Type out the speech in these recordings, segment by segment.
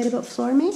excited about floor mat.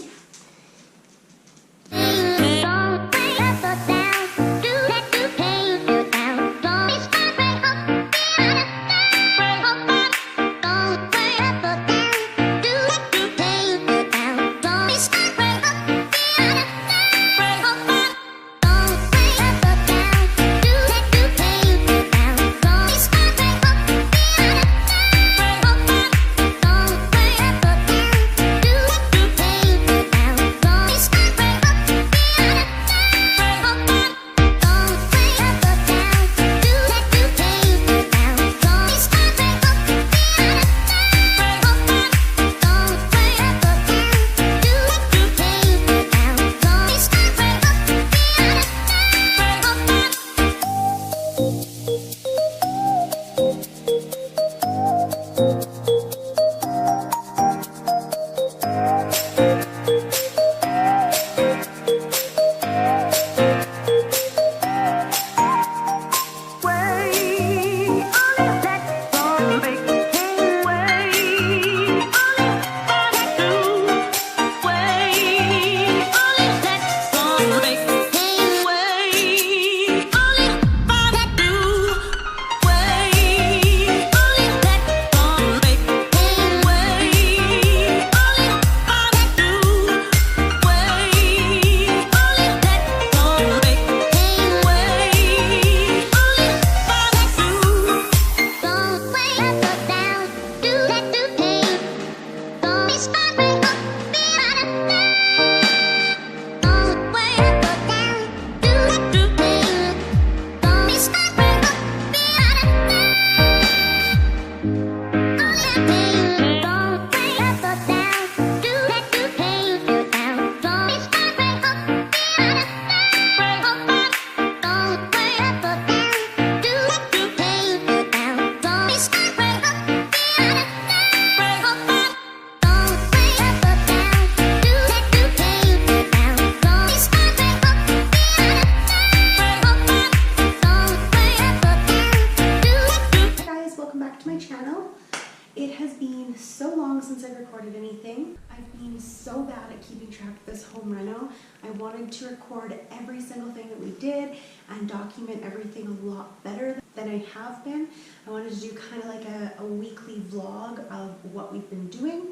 Since I've recorded anything. I've been so bad at keeping track of this home reno. I wanted to record every single thing that we did and document everything a lot better than I have been. I wanted to do kind of like a weekly vlog of what we've been doing,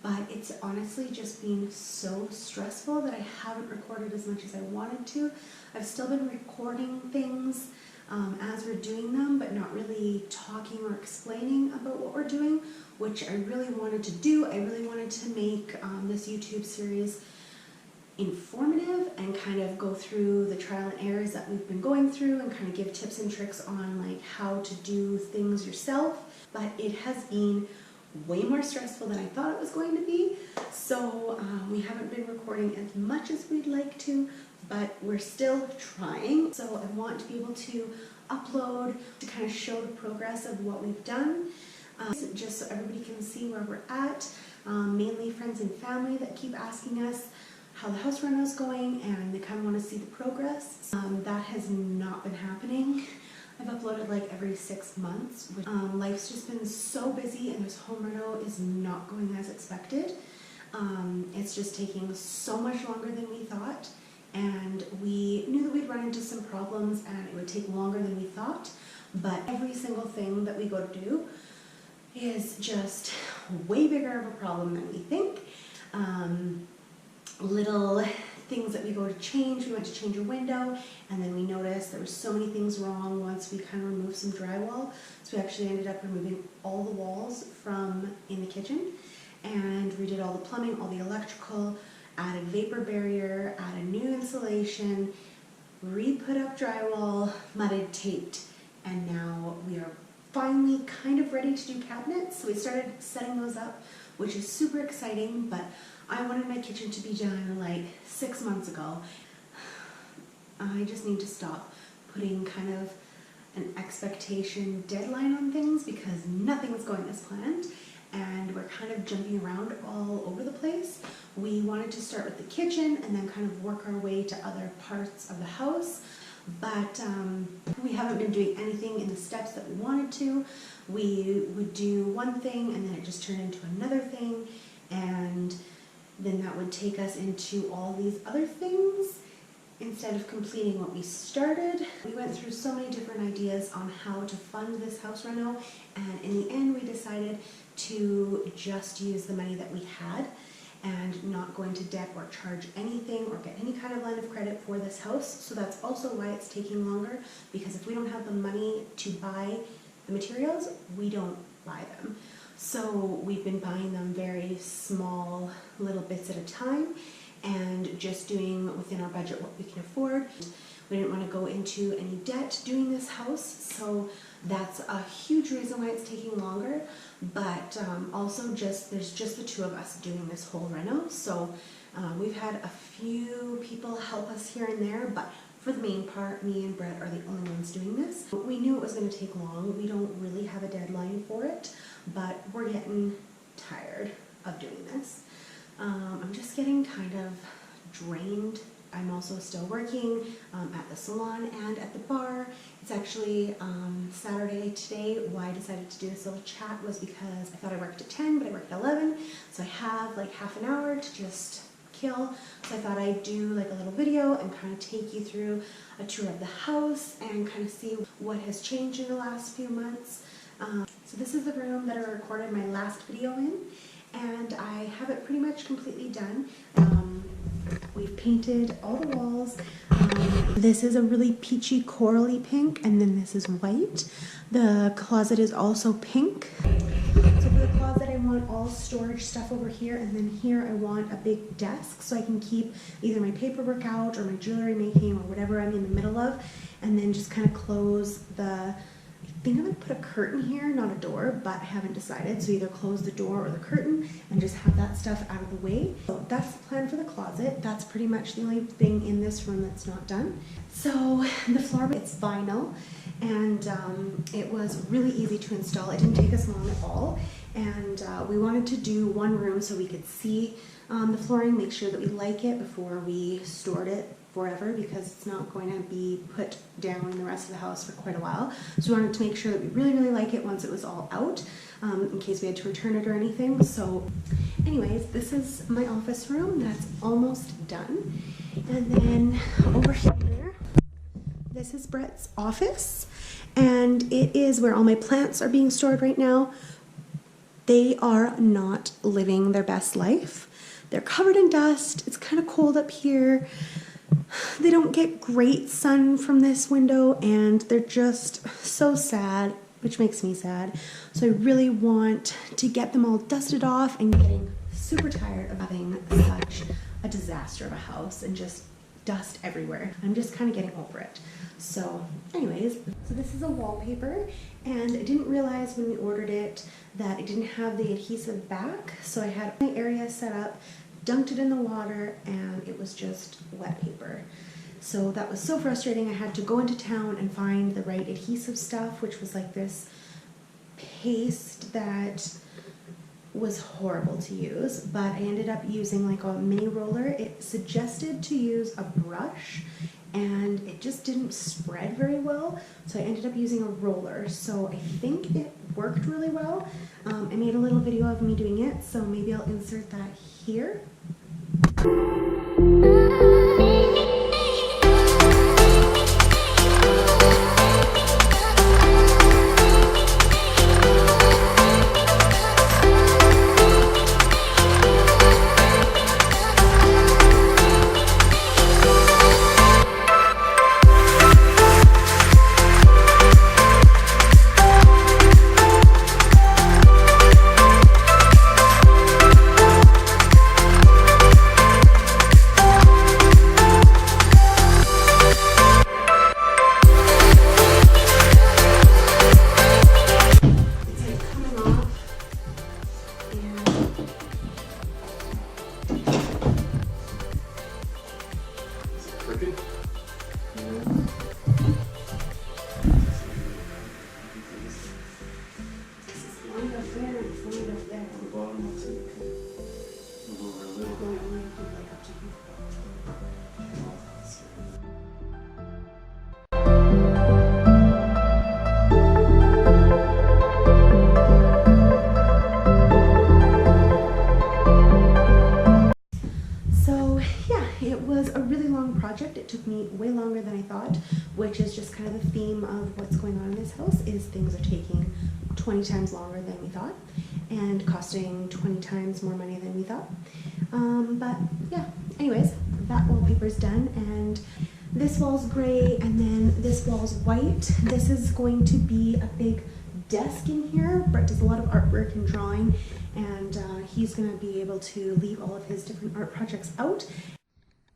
but it's honestly just been so stressful that I haven't recorded as much as I wanted to. I've still been recording things as we're doing them, but not really talking or explaining about what we're doing, which I really wanted to do. I really wanted to make this YouTube series informative and kind of go through the trial and errors that we've been going through and kind of give tips and tricks on like how to do things yourself. But it has been way more stressful than I thought it was going to be. So we haven't been recording as much as we'd like to, but we're still trying. So I want to be able to upload to kind of show the progress of what we've done, just so everybody can see where we're at. Mainly friends and family that keep asking us how the house reno is going, and they kind of want to see the progress. That has not been happening. I've uploaded like every 6 months. Life's just been so busy, and this home reno is not going as expected. It's just taking so much longer than we thought, and we knew that we'd run into some problems and it would take longer than we thought, but every single thing that we go to do is just way bigger of a problem than we think. Little things that we go to change. We went to change a window, and then we noticed there were so many things wrong once we kind of removed some drywall. So we actually ended up removing all the walls from in the kitchen and redid all the plumbing, all the electrical, added vapor barrier, added new insulation, re-put up drywall, mudded, taped, and now we are finally kind of ready to do cabinets. So we started setting those up, which is super exciting, but I wanted my kitchen to be done like 6 months ago. I just need to stop putting kind of an expectation deadline on things because nothing is going as planned and we're kind of jumping around all over the place. We wanted to start with the kitchen and then kind of work our way to other parts of the house, but we haven't been doing anything in the steps that we wanted to. We would do one thing and then it just turned into another thing, and then that would take us into all these other things instead of completing what we started. We went through so many different ideas on how to fund this house reno, and in the end we decided to just use the money that we had and not go into debt or charge anything or get any kind of line of credit for this house. So that's also why it's taking longer, because if we don't have the money to buy the materials, we don't buy them. So we've been buying them very small little bits at a time and just doing within our budget what we can afford. We didn't want to go into any debt doing this house, so that's a huge reason why it's taking longer. But also there's just the two of us doing this whole reno. So we've had a few people help us here and there, but for the main part, me and Brett are the only ones doing this. We knew it was going to take long. We don't really have a deadline for it, but we're getting tired of doing this. I'm just getting kind of drained. I'm also still working at the salon and at the bar. It's actually Saturday today. Why I decided to do this little chat was because I thought I worked at 10, but I worked at 11. So I have like half an hour to just kill. So I thought I'd do like a little video and kind of take you through a tour of the house and kind of see what has changed in the last few months. So this is the room that I recorded my last video in, and I have it pretty much completely done. We've painted all the walls. This is a really peachy corally pink, and then this is white. The closet is also pink. So for the closet, I want all storage stuff over here, and then here I want a big desk so I can keep either my paperwork out or my jewelry making or whatever I'm in the middle of, and then just kind of close the, I think I'm going to put a curtain here, not a door, but I haven't decided. So either close the door or the curtain and just have that stuff out of the way. So that's the plan for the closet. That's pretty much the only thing in this room that's not done. So the floor, it's vinyl, and it was really easy to install. It didn't take us long at all. And we wanted to do one room so we could see the flooring, make sure that we like it before we stored it forever, because it's not going to be put down in the rest of the house for quite a while. So we wanted to make sure that we really, really like it once it was all out, in case we had to return it or anything. So anyways, this is my office room that's almost done. And then over here, this is Brett's office, and it is where all my plants are being stored right now. They are not living their best life. They're covered in dust. It's kind of cold up here. They don't get great sun from this window, and they're just so sad, which makes me sad. So I really want to get them all dusted off. and getting super tired of having such a disaster of a house and just dust everywhere. I'm just kind of getting over it. So anyways, so this is a wallpaper, and I didn't realize when we ordered it that it didn't have the adhesive back. So I had my area set up, dunked it in the water, and it was just wet paper. So that was so frustrating. I had to go into town and find the right adhesive stuff, which was like this paste that was horrible to use, but I ended up using like a mini roller. It suggested to use a brush, and it just didn't spread very well, so I ended up using a roller. So I think it worked really well. I made a little video of me doing it, so maybe I'll insert that here. which is just kind of the theme of what's going on in this house, is things are taking 20 times longer than we thought and costing 20 times more money than we thought. But yeah, anyways, that wallpaper's done, and this wall's gray, and then this wall's white. This is going to be a big desk in here. Brett does a lot of artwork and drawing, and he's going to be able to leave all of his different art projects out.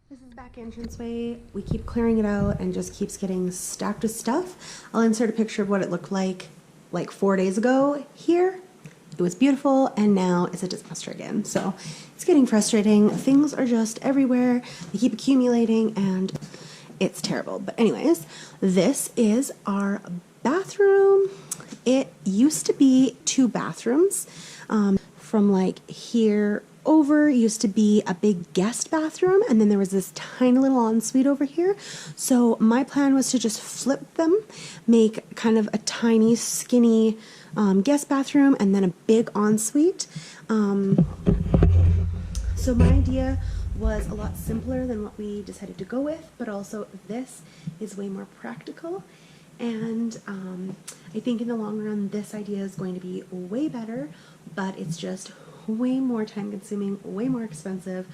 This is the back entranceway. We keep clearing it out and just keeps getting stacked with stuff. I'll insert a picture of what it looked like 4 days ago here. It was beautiful, and now it's a disaster again. So it's getting frustrating. Things are just everywhere. They keep accumulating, and it's terrible. But anyways, this is our bathroom. It used to be 2 bathrooms. From like here over used to be a big guest bathroom, and then there was this tiny little ensuite over here. So my plan was to just flip them, make kind of a tiny skinny guest bathroom and then a big ensuite. So my idea was a lot simpler than what we decided to go with, but also this is way more practical, and I think in the long run this idea is going to be way better, but it's just way more time consuming, way more expensive,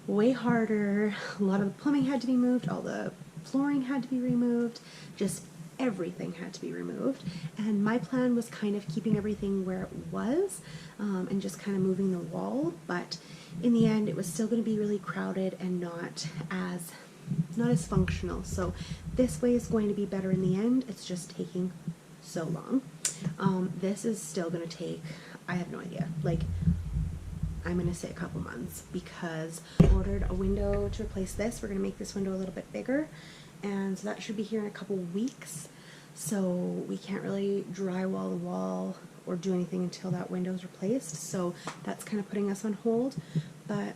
way harder. A lot of the plumbing had to be moved, all the flooring had to be removed, just everything had to be removed. And my plan was kind of keeping everything where it was and just kind of moving the wall, but in the end it was still going to be really crowded and not as functional. So this way is going to be better in the end. It's just taking so long. This is still going to take, I have no idea, like I'm going to say a couple months, because I ordered a window to replace this. We're going to make this window a little bit bigger, and so that should be here in a couple weeks. So we can't really drywall the wall or do anything until that window is replaced. So that's kind of putting us on hold. But